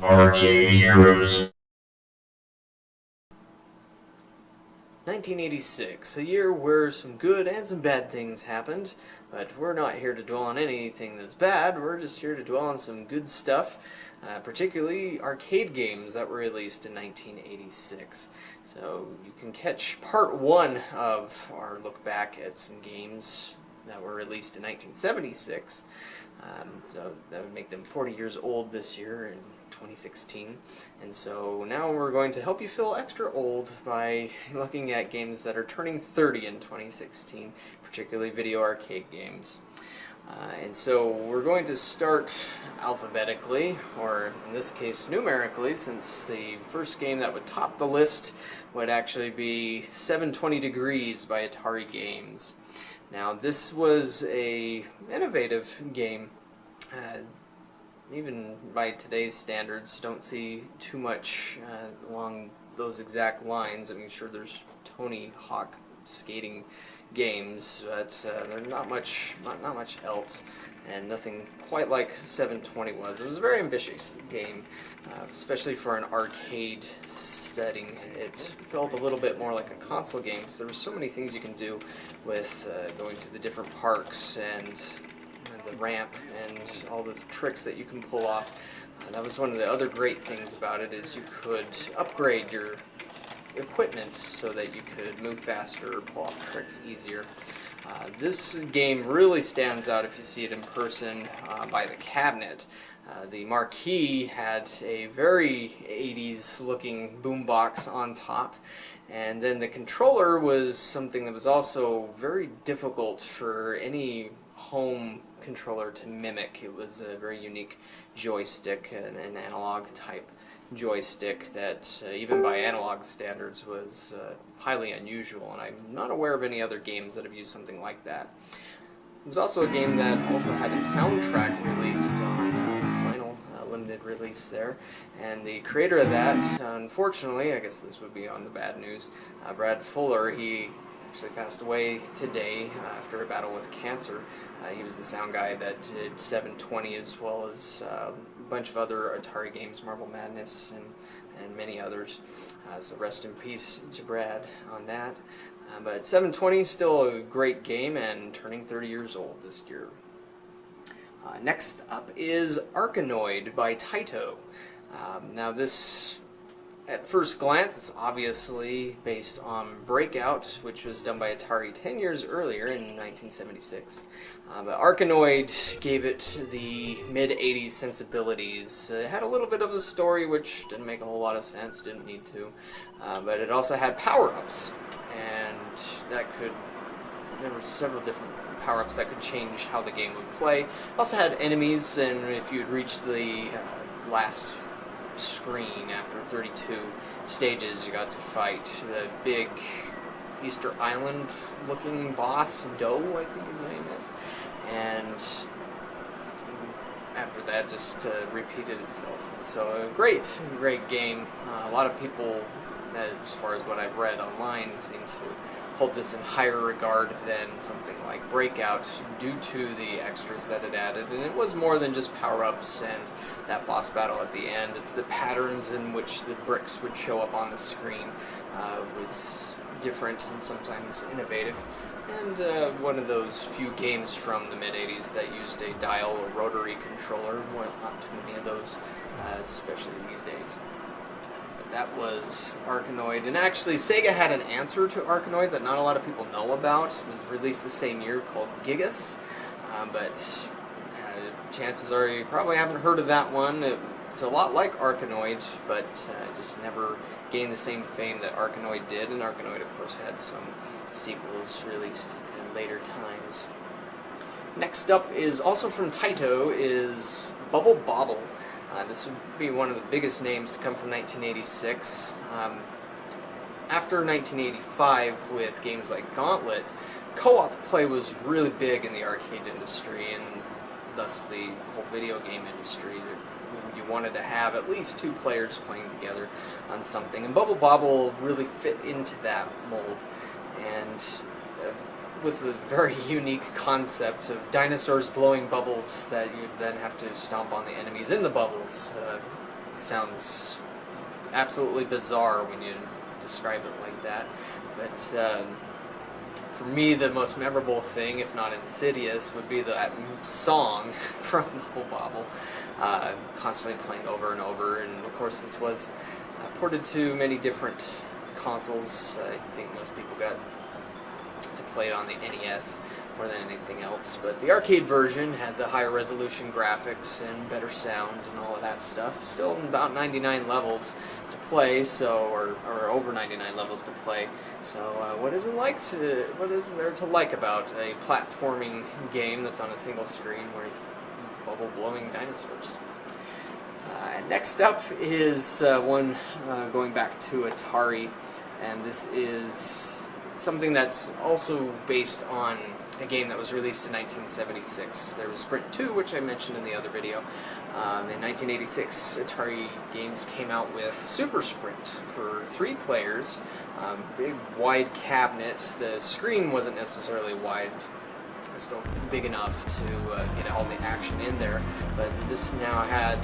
Arcade Heroes. 1986, a year where some good and some bad things happened, but we're not here to dwell on anything that's bad, we're just here to dwell on some good stuff, particularly arcade games that were released in 1986. So you can catch part one of our look back at some games that were released in 1976. So that would make them 40 years old this year in 2016. And so now we're going to help you feel extra old by looking at games that are turning 30 in 2016, particularly video arcade games. And so we're going to start alphabetically, or in this case numerically, since the first game that would top the list would actually be 720 Degrees by Atari Games. Now this was a innovative game. Even by today's standards, don't see too much along those exact lines. I mean, sure, there's Tony Hawk skating games, but there's not much else, and nothing quite like 720 was. It was a very ambitious game, especially for an arcade setting. It felt a little bit more like a console game, because there were so many things you can do with going to the different parks and the ramp and all the tricks that you can pull off. That was one of the other great things about it, is you could upgrade your equipment so that you could move faster or pull off tricks easier. This game really stands out if you see it in person by the cabinet. The marquee had a very 80s looking boombox on top, and then the controller was something that was also very difficult for any home controller to mimic. It was a very unique joystick, an analog type joystick that even by analog standards was highly unusual, and I'm not aware of any other games that have used something like that. It was also a game that also had a soundtrack released on vinyl, limited release there, and the creator of that, unfortunately, I guess this would be on the bad news, Brad Fuller, he actually passed away today after a battle with cancer. He was the sound guy that did 720 as well as a bunch of other Atari games, Marble Madness and many others. So rest in peace to Brad on that. But 720 is still a great game and turning 30 years old this year. Next up is Arkanoid by Taito. Now this, at first glance, it's obviously based on Breakout, which was done by Atari 10 years earlier in 1976. But Arkanoid gave it the mid-80s sensibilities. It had a little bit of a story which didn't make a whole lot of sense, didn't need to. But it also had power-ups, and there were several different power-ups that could change how the game would play. It also had enemies, and if you had reached the last screen after 32 stages, you got to fight the big Easter Island looking boss, Doe, I think his name is, and after that just repeated itself. And so a great game. A lot of people, as far as what I've read online, seem to hold this in higher regard than something like Breakout due to the extras that it added. And it was more than just power-ups and that boss battle at the end. It's the patterns in which the bricks would show up on the screen was different and sometimes innovative. And one of those few games from the mid-80s that used a dial or rotary controller. Well, not too many of those, especially these days. That was Arkanoid, and actually Sega had an answer to Arkanoid that not a lot of people know about. It was released the same year, called Gigas, but chances are you probably haven't heard of that one. It's a lot like Arkanoid, but just never gained the same fame that Arkanoid did, and Arkanoid of course had some sequels released in later times. Next up is also from Taito, is Bobble. This would be one of the biggest names to come from 1986. After 1985, with games like Gauntlet, co-op play was really big in the arcade industry, and thus the whole video game industry. You wanted to have at least two players playing together on something, and Bobble really fit into that mold. And with a very unique concept of dinosaurs blowing bubbles that you'd then have to stomp on the enemies in the bubbles. sounds absolutely bizarre when you describe it like that. But for me, the most memorable thing, if not insidious, would be that song from Bobble, constantly playing over and over. And of course, this was ported to many different consoles. I think most people got to play it on the NES more than anything else, but the arcade version had the higher resolution graphics and better sound and all of that stuff. Still about 99 levels to play, so or over 99 levels to play. So what isn't there to like about a platforming game that's on a single screen where you bubble blowing dinosaurs? Next up is one going back to Atari, and this is something that's also based on a game that was released in 1976. There was Sprint 2, which I mentioned in the other video. In 1986, Atari Games came out with Super Sprint for 3 players. Big, wide cabinet. The screen wasn't necessarily wide. It was still big enough to get all the action in there, but this now had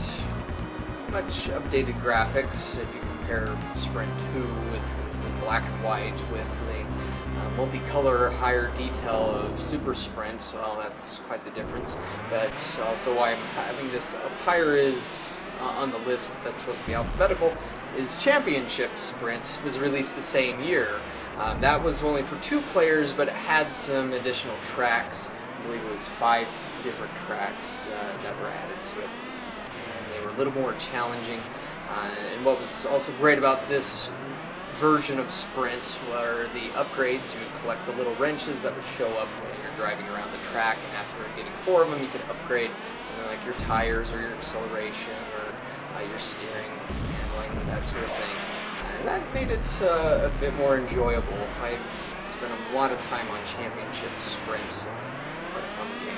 much updated graphics. If you compare Sprint 2, which was in black and white, with the multicolor, higher detail of Super Sprint, well, that's quite the difference. But also why I'm having this up higher is, on the list that's supposed to be alphabetical, is Championship Sprint. It was released the same year. That was only for 2 players, but it had some additional tracks. I believe it was 5 different tracks that were added to it. And they were a little more challenging. And what was also great about this version of Sprint were the upgrades. You would collect the little wrenches that would show up when you're driving around the track, and after getting 4 of them, you could upgrade something like your tires or your acceleration or your steering, handling, that sort of thing. And that made it a bit more enjoyable. I spent a lot of time on Championship Sprint. Quite a fun game.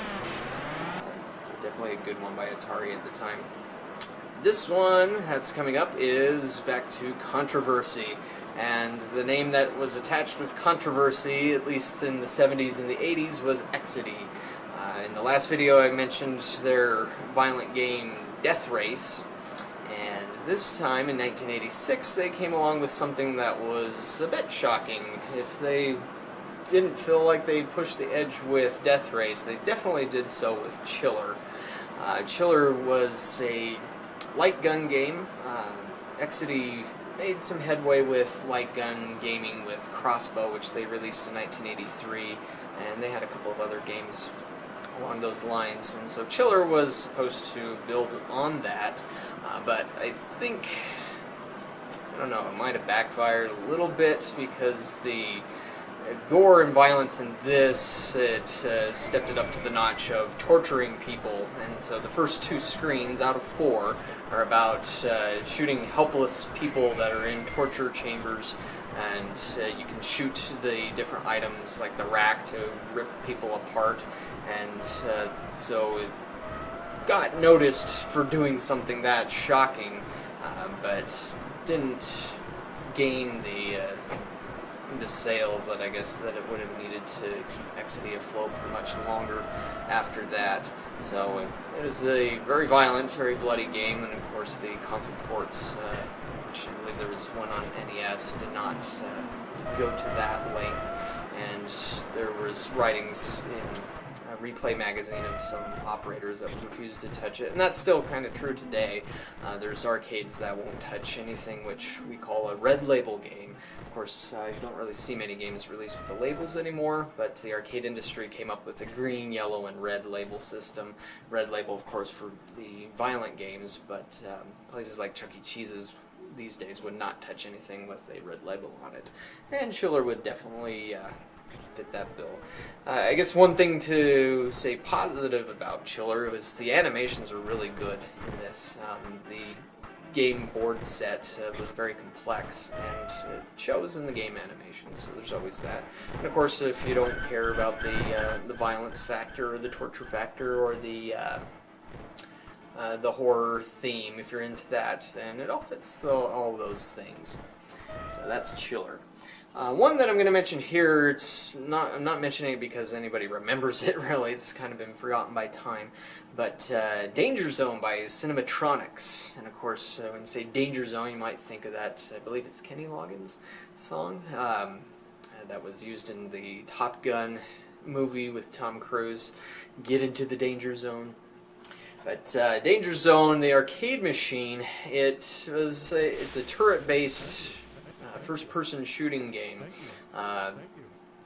So definitely a good one by Atari at the time. This one that's coming up is back to Controversy, and the name that was attached with Controversy, at least in the 70s and the 80s, was Exidy. In the last video I mentioned their violent game Death Race, and this time in 1986 they came along with something that was a bit shocking. If they didn't feel like they pushed the edge with Death Race, they definitely did so with Chiller. Chiller was a light gun game. Exidy made some headway with light gun gaming with Crossbow, which they released in 1983, and they had a couple of other games along those lines. And so Chiller was supposed to build on that, but I think, I don't know, it might have backfired a little bit, because the gore and violence in this, it stepped it up to the notch of torturing people. And so the first 2 screens out of 4 are about shooting helpless people that are in torture chambers, and you can shoot the different items like the rack to rip people apart. And so it got noticed for doing something that shocking, but didn't gain the sales that I guess that it would have needed to keep Exidy afloat for much longer after that. So it is a very violent, very bloody game, and of course the console ports, which I believe there was one on NES, did not go to that length, and there was writings in Replay magazine of some operators that would refuse to touch it, and that's still kind of true today. There's arcades that won't touch anything which we call a red label game. Of course, you don't really see many games released with the labels anymore, but the arcade industry came up with a green, yellow, and red label system. Red label, of course, for the violent games, but places like Chuck E. Cheese's these days would not touch anything with a red label on it. And Chiller would definitely fit that bill. I guess one thing to say positive about Chiller was the animations were really good in this. The game board set was very complex, and it shows in the game animations, so there's always that. And of course, if you don't care about the violence factor or the torture factor or the horror theme, if you're into that, and it all fits all those things. So that's Chiller. One that I'm going to mention here, I'm not mentioning it because anybody remembers it really, it's kind of been forgotten by time, but Danger Zone by Cinematronics. And of course, when you say Danger Zone, you might think of that, I believe it's Kenny Loggins' song, that was used in the Top Gun movie with Tom Cruise, Get Into the Danger Zone. But Danger Zone, the arcade machine, it's a turret-based first-person shooting game.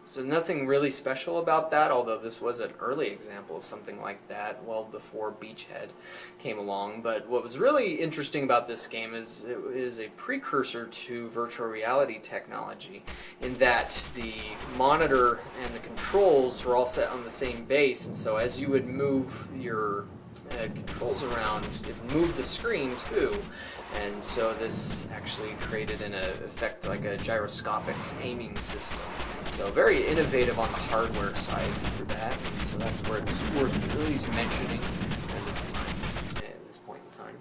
So nothing really special about that, although this was an early example of something like that, well before Beachhead came along. But what was really interesting about this game is it is a precursor to virtual reality technology, in that the monitor and the controls were all set on the same base, and so as you would move your controls around, it moved the screen too. And so this actually created an effect like a gyroscopic aiming system. So very innovative on the hardware side for that. And so that's where it's worth at least mentioning at this time, at this point in time.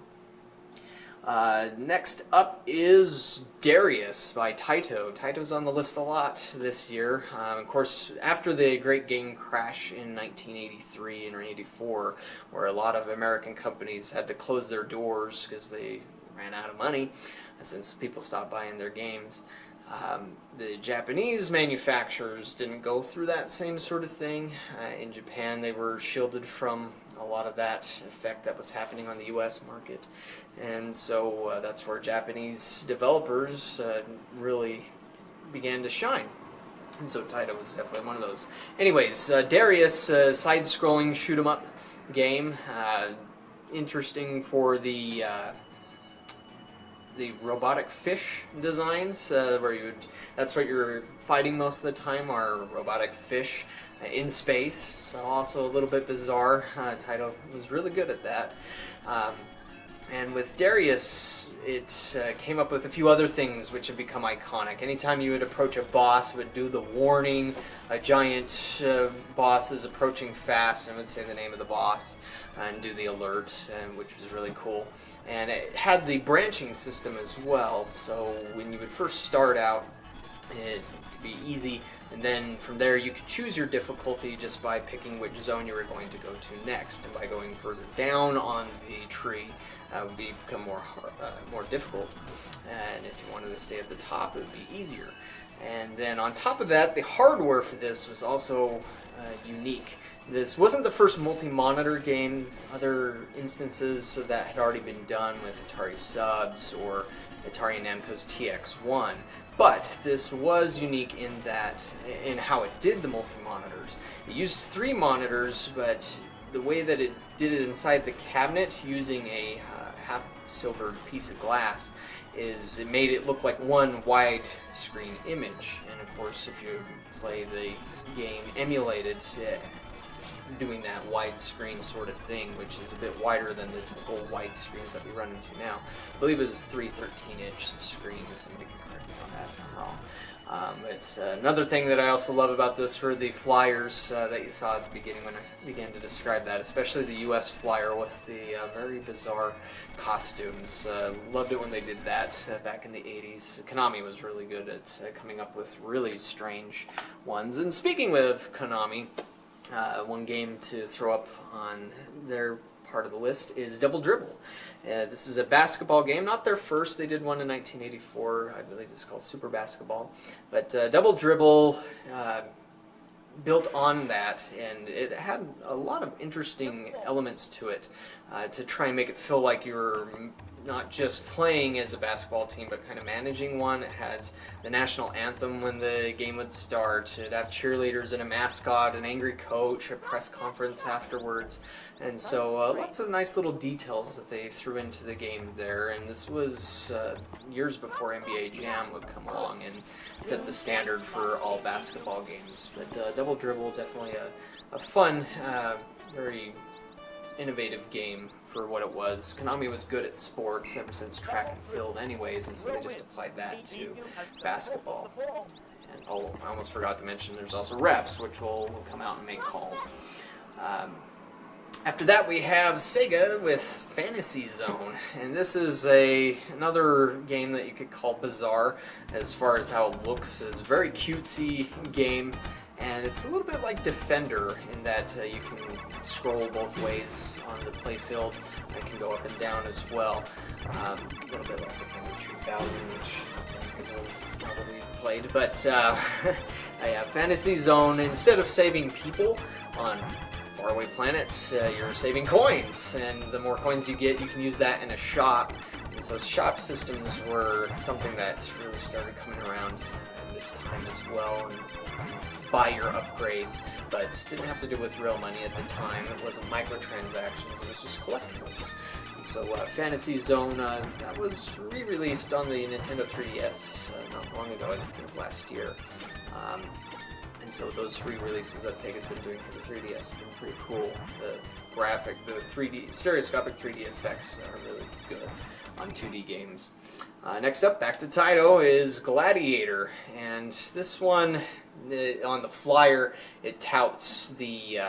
Next up is Darius by Taito. Taito's on the list a lot this year. Of course, after the great game crash in 1983 and 84, where a lot of American companies had to close their doors because they ran out of money since people stopped buying their games. The Japanese manufacturers didn't go through that same sort of thing. In Japan, they were shielded from a lot of that effect that was happening on the US market. And so that's where Japanese developers really began to shine. And so Taito was definitely one of those. Anyways, Darius, side-scrolling shoot-'em-up game. Interesting for the robotic fish designs, where that's what you're fighting most of the time, are robotic fish in space. So also a little bit bizarre. Taito was really good at that. And with Darius, it came up with a few other things which have become iconic. Anytime you would approach a boss, it would do the warning. A giant boss is approaching fast, and it would say the name of the boss and do the alert, which was really cool. And it had the branching system as well, so when you would first start out, it could be easy, and then from there you could choose your difficulty just by picking which zone you were going to go to next. And by going further down on the tree, it would become more difficult. And if you wanted to stay at the top, it would be easier. And then on top of that, the hardware for this was also unique. This wasn't the first multi-monitor game. Other instances of that had already been done with Atari subs or Atari Namco's TX1. But this was unique in how it did the multi-monitors. It used 3 monitors, but the way that it did it inside the cabinet using a half-silvered piece of glass is it made it look like one wide-screen image. And of course, if you play the game emulated, doing that widescreen sort of thing, which is a bit wider than the typical wide screens that we run into now. I believe it was 3 13-inch screens, and you can correct me on that if I'm wrong. But another thing that I also love about this were the flyers that you saw at the beginning when I began to describe that, especially the US flyer with the very bizarre costumes. Loved it when they did that back in the 80s. Konami was really good at coming up with really strange ones. And speaking of Konami, one game to throw up on their part of the list is Double Dribble. This is a basketball game, not their first. They did one in 1984. I believe it's called Super Basketball. But Double Dribble built on that, and it had a lot of interesting elements to it to try and make it feel like you're not just playing as a basketball team, but kind of managing one. It had the national anthem when the game would start. It'd have cheerleaders and a mascot, an angry coach, a press conference afterwards. And so lots of nice little details that they threw into the game there. And this was years before NBA Jam would come along and set the standard for all basketball games. But Double Dribble, definitely a fun, very innovative game for what it was. Konami was good at sports ever since track and field anyways, and so they just applied that to basketball. And oh, I almost forgot to mention there's also refs, which will come out and make calls. After that we have Sega with Fantasy Zone, and this is another game that you could call bizarre as far as how it looks. It's a very cutesy game, and it's a little bit like Defender in that you can scroll both ways on the playfield. It can go up and down as well. A little bit like Defender 2000, which people probably played, but yeah, Fantasy Zone, instead of saving people on faraway planets, you're saving coins, and the more coins you get, you can use that in a shop. And so shop systems were something that really started coming around this time as well, and buy your upgrades, but didn't have to do with real money at the time. It wasn't microtransactions, it was just collectibles. And so Fantasy Zone, that was re-released on the Nintendo 3DS not long ago, I think last year. And so those re-releases that Sega's been doing for the 3DS have been pretty cool. The graphic, the 3D, stereoscopic 3D effects are really good on 2D games. Next up, back to Taito, is Gladiator. And this one, on the flyer, it touts the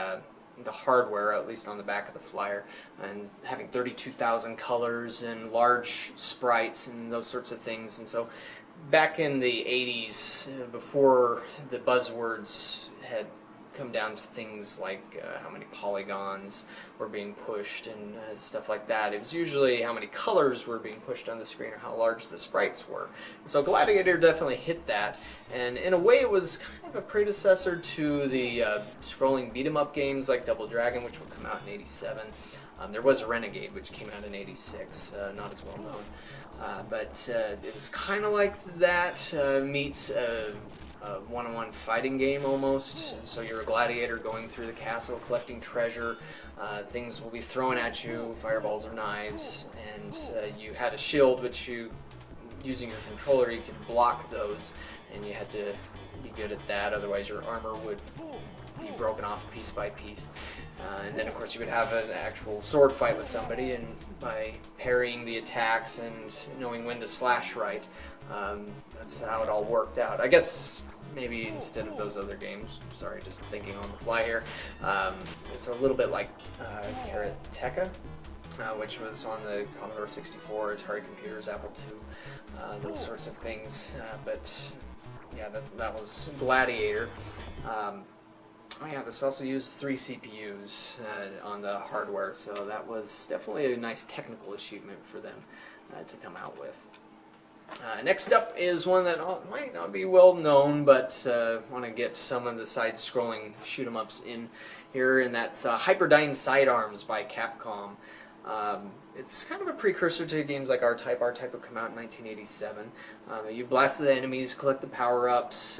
hardware, at least on the back of the flyer, and having 32,000 colors and large sprites and those sorts of things. And so back in the 80s, before the buzzwords had come down to things like how many polygons were being pushed and stuff like that, it was usually how many colors were being pushed on the screen or how large the sprites were. And so Gladiator definitely hit that, and in a way it was kind of a predecessor to the scrolling beat-em-up games like Double Dragon, which would come out in 87. There was Renegade, which came out in 86, not as well known. But it was kind of like that, meets a one-on-one fighting game almost. So you're a gladiator going through the castle collecting treasure. Things will be thrown at you, fireballs or knives, and you had a shield which using your controller, you could block those, and you had to be good at that, otherwise your armor would be broken off piece by piece. And then of course you would have an actual sword fight with somebody, and by parrying the attacks and knowing when to slash right, that's how it all worked out. I guess maybe instead of those other games, sorry, just thinking on the fly here, it's a little bit like Karateka, which was on the Commodore 64, Atari computers, Apple II, those sorts of things. But yeah, that was Gladiator. Oh yeah, this also used 3 CPUs on the hardware, so that was definitely a nice technical achievement for them to come out with. Next up is one that might not be well known, but want to get some of the side-scrolling shoot-em-ups in here, and that's Hyperdyne Sidearms by Capcom. It's kind of a precursor to games like R-Type. R-Type would come out in 1987. You blast the enemies, collect the power-ups.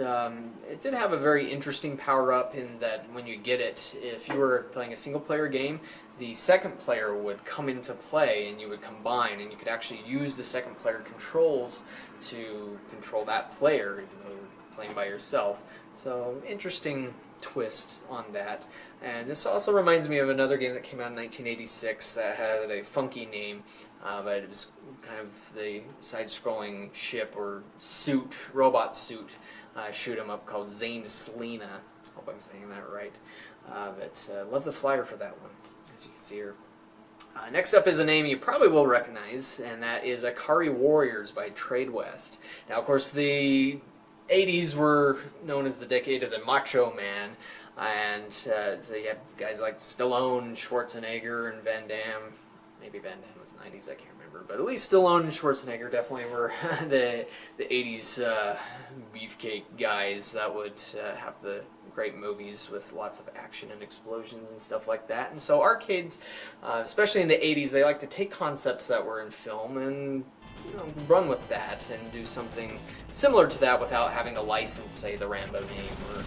It did have a very interesting power-up in that when you get it, if you were playing a single-player game, the second player would come into play and you would combine, and you could actually use the second player controls to control that player, even though you're playing by yourself. So, interesting twist on that. And this also reminds me of another game that came out in 1986 that had a funky name, but it was kind of the side-scrolling ship or suit, robot suit shoot 'em up called Zane Selena. Hope I'm saying that right. But love the flyer for that one, as you can see here. Next up is a name you probably will recognize, and that is Ikari Warriors by Trade West. Now, of course, the 80s were known as the decade of the Macho Man, and so you had guys like Stallone, Schwarzenegger, and Van Damme. Maybe Van Damme was 90s, I can't remember, but at least Stallone and Schwarzenegger definitely were the 80s beefcake guys that would have the great movies with lots of action and explosions and stuff like that. And so arcades, especially in the 80s, they like to take concepts that were in film and run with that and do something similar to that without having to license, say, the Rambo name or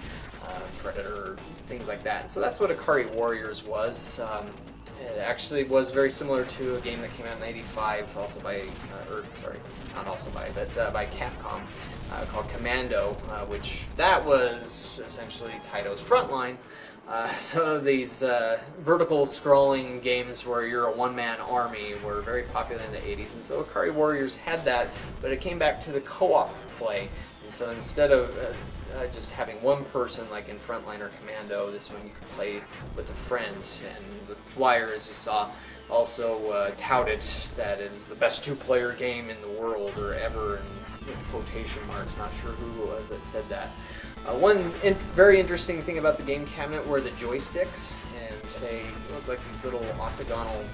Predator or things like that. And so that's what Ikari Warriors was. It actually was very similar to a game that came out in '95, also by, not also by, but by Capcom, called Commando, which that was essentially Taito's Frontline. So these vertical scrolling games where you're a one-man army were very popular in the 80s, and so Ikari Warriors had that, but it came back to the co-op play And so instead of just having one person like in Frontline or Commando, this one you can play with a friend. And the flyer, as you saw, also touted that it is the best two-player game in the world or ever, and with quotation marks. Not sure who it was that said that. One very interesting thing about the game cabinet were the joysticks, and they look like these little octagonal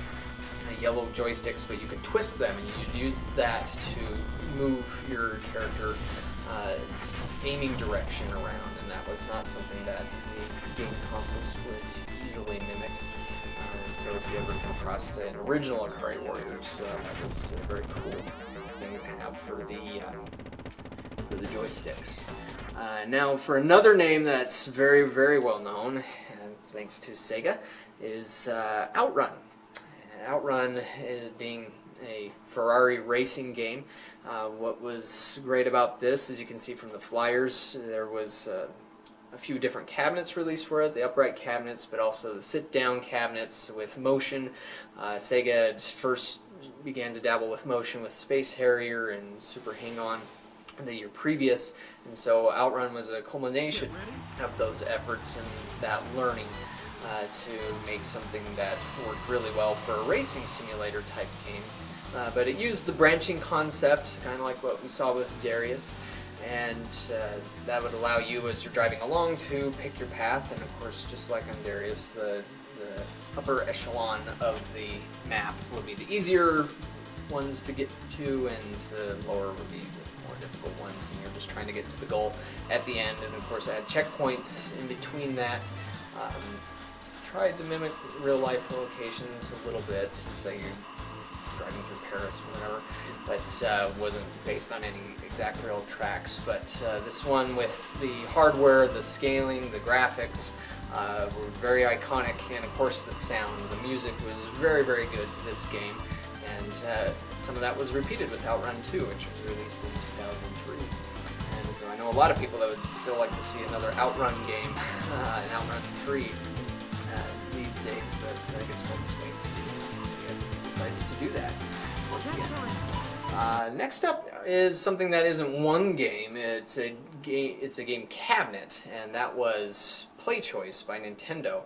yellow joysticks, but you could twist them, and you'd use that to move your character aiming direction around, and that was not something that the game consoles would easily mimic. So if you ever come across an original Ikari Warriors, that was a very cool thing to have for the joysticks. Now for another name that's very, very well known, and thanks to Sega, is OutRun. OutRun being a Ferrari racing game. What was great about this, as you can see from the flyers, there was a few different cabinets released for it, the upright cabinets, but also the sit-down cabinets with motion. Sega had first began to dabble with motion with Space Harrier and Super Hang-On the year previous, and so OutRun was a culmination of those efforts and that learning to make something that worked really well for a racing simulator type game. But it used the branching concept, kind of like what we saw with Darius, and that would allow you, as you're driving along, to pick your path, and of course, just like on Darius, the upper echelon of the map would be the easier ones to get to, and the lower would be the more difficult ones, and you're just trying to get to the goal at the end. And of course, I had checkpoints in between that. Tried to mimic real-life locations a little bit, so you're driving through Paris or whatever, but wasn't based on any exact real tracks. But this one, with the hardware, the scaling, the graphics, were very iconic, and of course the sound. The music was very, very good to this game, and some of that was repeated with OutRun 2, which was released in 2003. And so I know a lot of people that would still like to see another OutRun game, an OutRun 3, these days, but I guess we'll just wait and see if he decides to do that once again. Next up is something that isn't one game. It's a game cabinet, and that was PlayToys by Nintendo.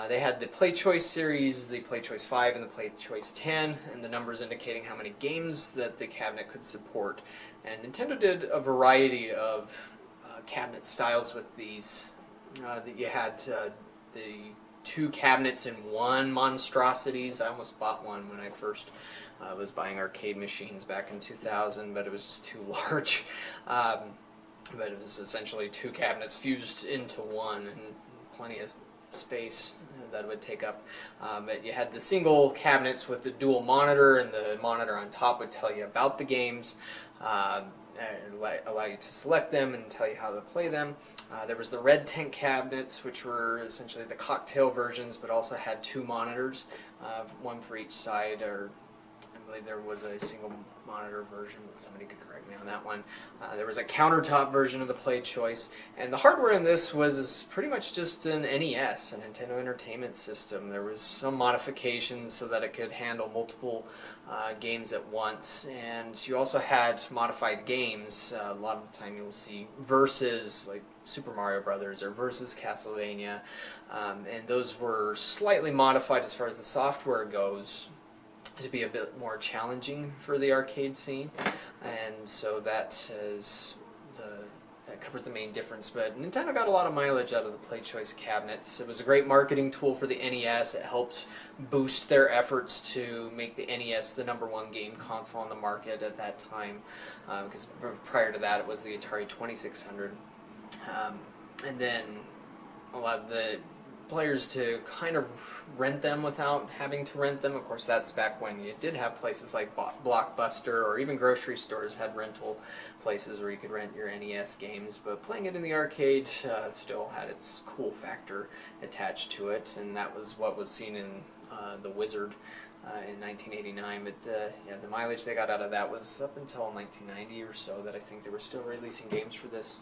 They had the PlayToys series, the PlayToys 5, and the PlayToys 10, and the numbers indicating how many games that the cabinet could support. And Nintendo did a variety of cabinet styles with these. That you had the two cabinets in one monstrosities. I almost bought one when I first was buying arcade machines back in 2000, but it was just too large. But it was essentially two cabinets fused into one, and plenty of space that would take up. But you had the single cabinets with the dual monitor, and the monitor on top would tell you about the games. And allow you to select them and tell you how to play them. There was the red tent cabinets, which were essentially the cocktail versions, but also had two monitors, one for each side, or I believe there was a single monitor version. Somebody could correct me on that one. There was a countertop version of the PlayToys, and the hardware in this was pretty much just an NES, a Nintendo Entertainment System. There was some modifications so that it could handle multiple games at once, and you also had modified games. A lot of the time you'll see versus, like Super Mario Brothers or versus Castlevania, and those were slightly modified as far as the software goes to be a bit more challenging for the arcade scene, and so that covers the main difference. But Nintendo got a lot of mileage out of the PlayToys cabinets. It was a great marketing tool for the NES. It helped boost their efforts to make the NES the #1 game console on the market at that time, because prior to that it was the Atari 2600. And then a lot of the players to kind of rent them without having to rent them. Of course, that's back when you did have places like Blockbuster, or even grocery stores had rental places where you could rent your NES games, but playing it in the arcade still had its cool factor attached to it, and that was what was seen in The Wizard in 1989. But yeah, the mileage they got out of that was up until 1990 or so, that I think they were still releasing games for this.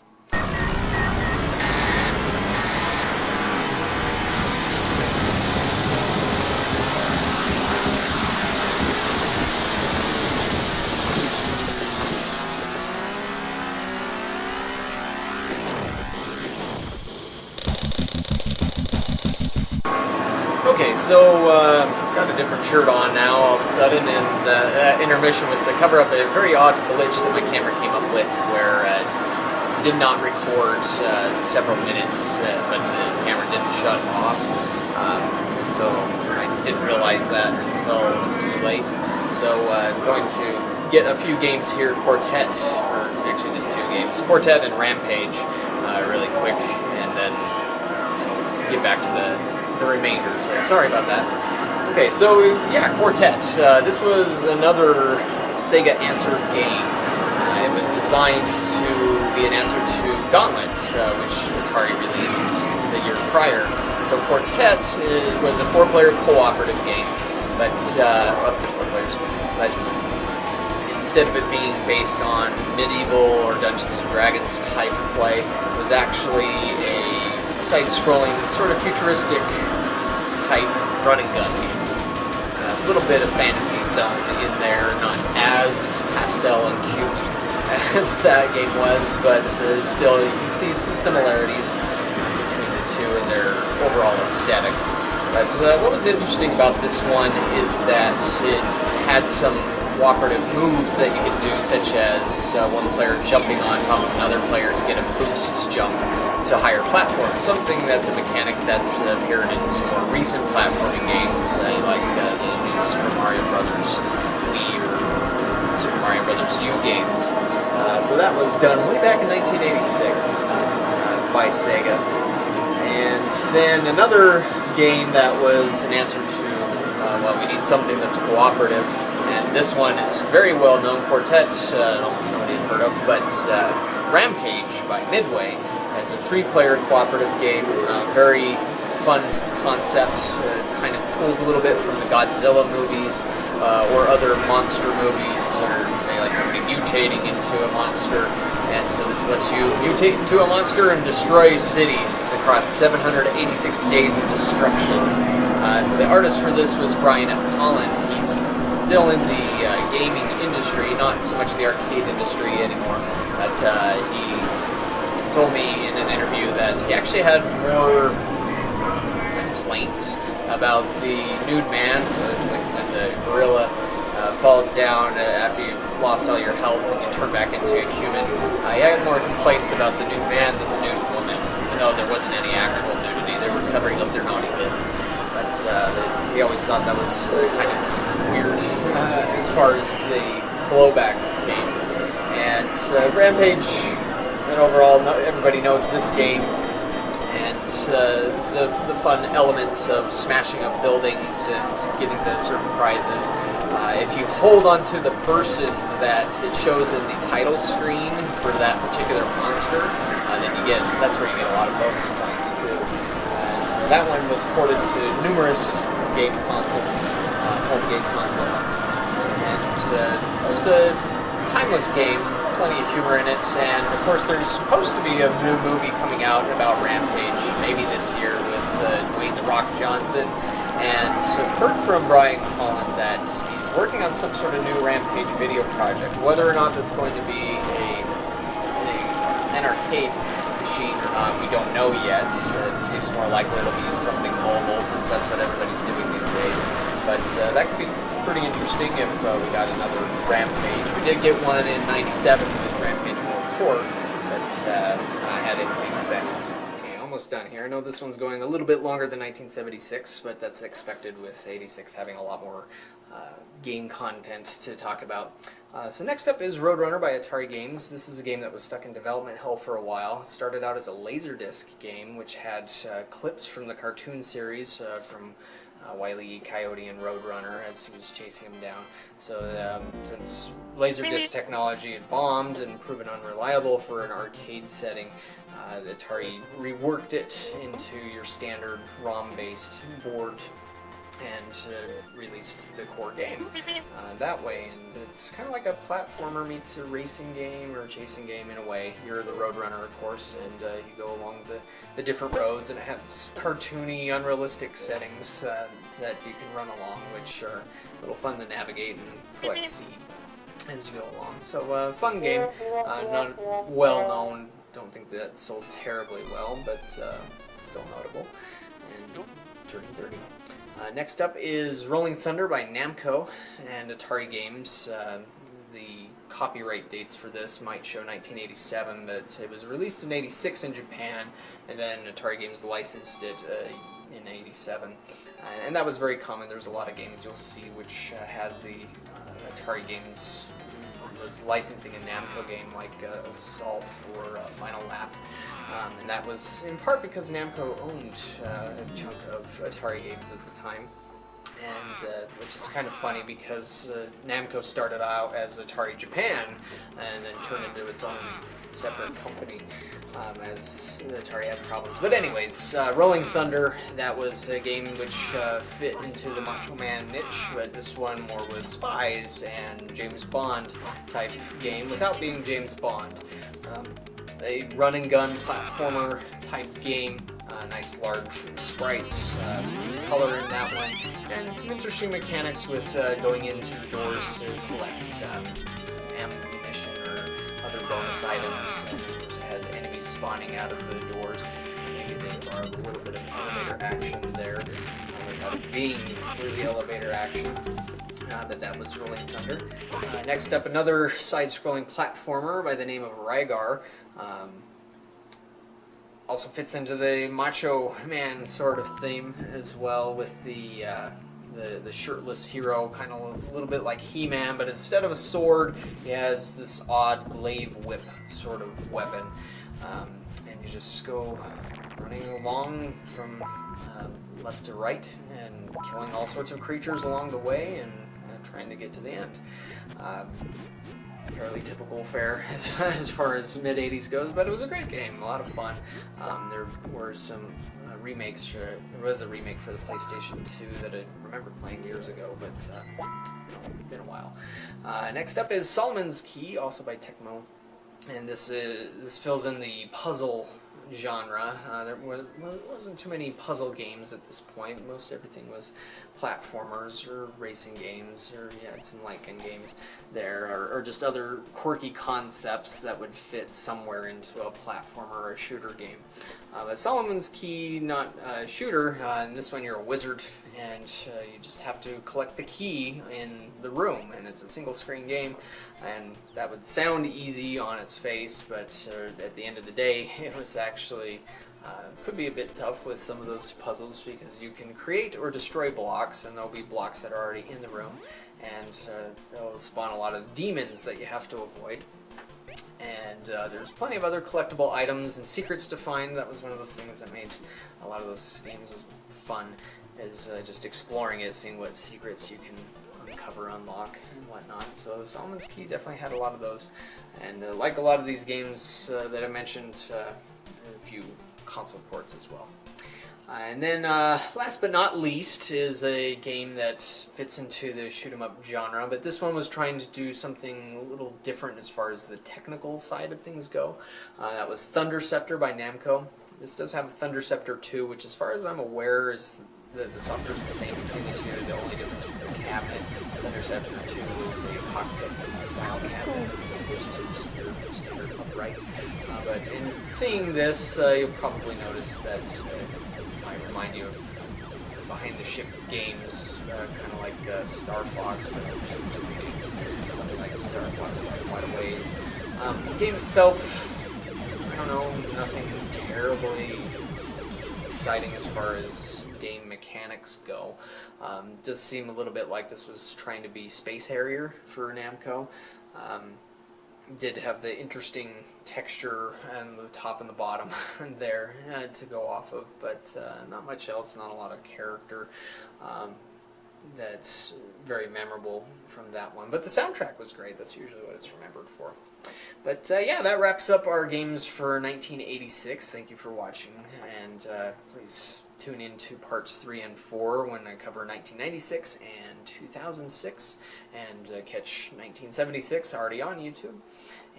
got a different shirt on now all of a sudden, and that intermission was to cover up a very odd glitch that my camera came up with, where it did not record several minutes, but the camera didn't shut off. And so I didn't realize that until it was too late. So I'm going to get a few games here, Quartet, or actually just 2 games, Quartet and Rampage, really quick, and then get back to the remainder. So sorry about that. Okay, so yeah, Quartet. This was another Sega answered game. It was designed to be an answer to Gauntlet, which Atari released the year prior. So Quartet was a 4-player cooperative game, but up to 4 players. But instead of it being based on medieval or Dungeons and Dragons type play, it was actually a side-scrolling, sort of futuristic type run-and-gun game. A little bit of fantasy zone in there, not as pastel and cute as that game was, but still you can see some similarities between the two and their overall aesthetics. But what was interesting about this one is that it had some cooperative moves that you could do, such as one player jumping on top of another player to get a boost jump to higher platforms. Something that's a mechanic that's appeared in some more recent platforming games, like the new Super Mario Brothers Wii or Super Mario Brothers U games. So that was done way back in 1986 by Sega. And then another game that was an answer to, well, we need something that's cooperative. And this one is very well known, Quartet, almost nobody had heard of, but Rampage by Midway is a 3-player cooperative game, very fun concept, kind of pulls a little bit from the Godzilla movies or other monster movies, or say like somebody mutating into a monster. And so this lets you mutate into a monster and destroy cities across 786 days of destruction. So the artist for this was Brian F. Collin. He's still in the gaming industry, not so much the arcade industry anymore, but he told me in an interview that he actually had more complaints about the nude man, so like when the gorilla falls down after you've lost all your health and you turn back into a human. He had more complaints about the nude man than the nude woman, even though there wasn't any actual nudity. They were covering up their naughty bits. But he always thought that was kind of weird as far as the blowback came. And Rampage, and overall, everybody knows this game, and the fun elements of smashing up buildings and getting the certain prizes. If you hold onto the person that it shows in the title screen for that particular monster, then that's where you get a lot of bonus points too. So that one was ported to numerous game consoles, home game consoles, and just a timeless game, plenty of humor in it. And of course, there's supposed to be a new movie coming out about Rampage, maybe this year, with Dwayne "The Rock" Johnson. And I've heard from Brian Collin that he's working on some sort of new Rampage video project. Whether or not that's going to be an arcade machine or not, we don't know yet. It seems more likely it'll be something mobile, since that's what everybody's doing these days. But that could be pretty interesting if we got another Rampage. We did get one in '97 with Rampage World Tour, but I had anything since. Almost done here. I know this one's going a little bit longer than 1976, but that's expected with 86 having a lot more game content to talk about. So next up is Roadrunner by Atari Games. This is a game that was stuck in development hell for a while. It started out as a Laserdisc game, which had clips from the cartoon series from Wile E. Coyote and Roadrunner as he was chasing him down. So since Laserdisc technology had bombed and proven unreliable for an arcade setting, Atari reworked it into your standard ROM-based board and released the core game that way. And it's kind of like a platformer meets a racing game or chasing game in a way. You're the Roadrunner, of course, and you go along the different roads, and it has cartoony, unrealistic settings that you can run along, which are a little fun to navigate and collect seed as you go along. So fun game, not well known. Don't think that sold terribly well, but still notable. And turning 30. Next up is Rolling Thunder by Namco and Atari Games. The copyright dates for this might show 1987, but it was released in '86 in Japan, and then Atari Games licensed it in '87. And that was very common. There's a lot of games you'll see which had the Atari Games was licensing a Namco game like Assault or Final Lap. And that was in part because Namco owned a chunk of Atari games at the time. And which is kind of funny because Namco started out as Atari Japan and then turned into its own separate company as Atari had problems. But anyways, Rolling Thunder, that was a game which fit into the Macho Man niche, but this one more with spies and James Bond type game without being James Bond. A run and gun platformer type game. Nice large sprites, color in that one, and some interesting mechanics with going into the doors to collect ammunition or other bonus items. And had enemies spawning out of the doors. Maybe they borrowed a little bit of elevator action there without it being really elevator action. But that was Rolling Thunder. Next up, another side-scrolling platformer by the name of Rygar. Also fits into the Macho Man sort of theme as well, with the shirtless hero, kind of a little bit like He-Man, but instead of a sword, he has this odd glaive whip sort of weapon, and you just go running along from left to right and killing all sorts of creatures along the way and trying to get to the end. Fairly typical fare as far as mid-'80s goes, but it was a great game, a lot of fun. There were some remakes. There was a remake for the PlayStation 2 that I remember playing years ago, but it's been a while. Next up is Solomon's Key, also by Tecmo, and this fills in the puzzle genre. There wasn't too many puzzle games at this point. Most everything was platformers or racing games, or some light gun games there, or just other quirky concepts that would fit somewhere into a platformer or a shooter game. But Solomon's Key, not a shooter. In this one, you're a wizard, and you just have to collect the key in the room, and it's a single-screen game. And that would sound easy on its face, but at the end of the day, it was actually could be a bit tough with some of those puzzles, because you can create or destroy blocks, and there'll be blocks that are already in the room, and they'll spawn a lot of demons that you have to avoid. And there's plenty of other collectible items and secrets to find. That was one of those things that made a lot of those games fun, is just exploring it, seeing what secrets you can uncover, unlock, and whatnot. So Solomon's Key definitely had a lot of those. And like a lot of these games that I mentioned, a few console ports as well. And then last but not least is a game that fits into the shoot-'em-up genre, but this one was trying to do something a little different as far as the technical side of things go. That was Thunderscepter by Namco. This does have Thunderscepter 2, which as far as I'm aware is the software is the same between the two. The only difference was the cabinet. Thunderscepter 2 is a cockpit-style cabinet, which is just their standard upright. But in seeing this, you'll probably notice that might remind you of behind-the-ship games, kind of like Star Fox, but just the Super games, something like Star Fox by quite a ways. The game itself, I don't know, nothing terribly exciting as far as game mechanics go. Does seem a little bit like this was trying to be Space Harrier for Namco. Did have the interesting texture and the top and the bottom there to go off of, but not much else, not a lot of character that's very memorable from that one. But the soundtrack was great. That's usually what it's remembered for. But yeah, that wraps up our games for 1986. Thank you for watching, and please tune in to parts 3 and 4 when I cover 1996 and 2006, and catch 1976 already on YouTube.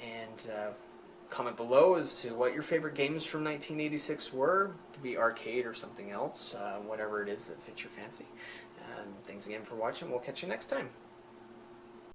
And comment below as to what your favorite games from 1986 were. It could be arcade or something else, whatever it is that fits your fancy. Thanks again for watching. We'll catch you next time.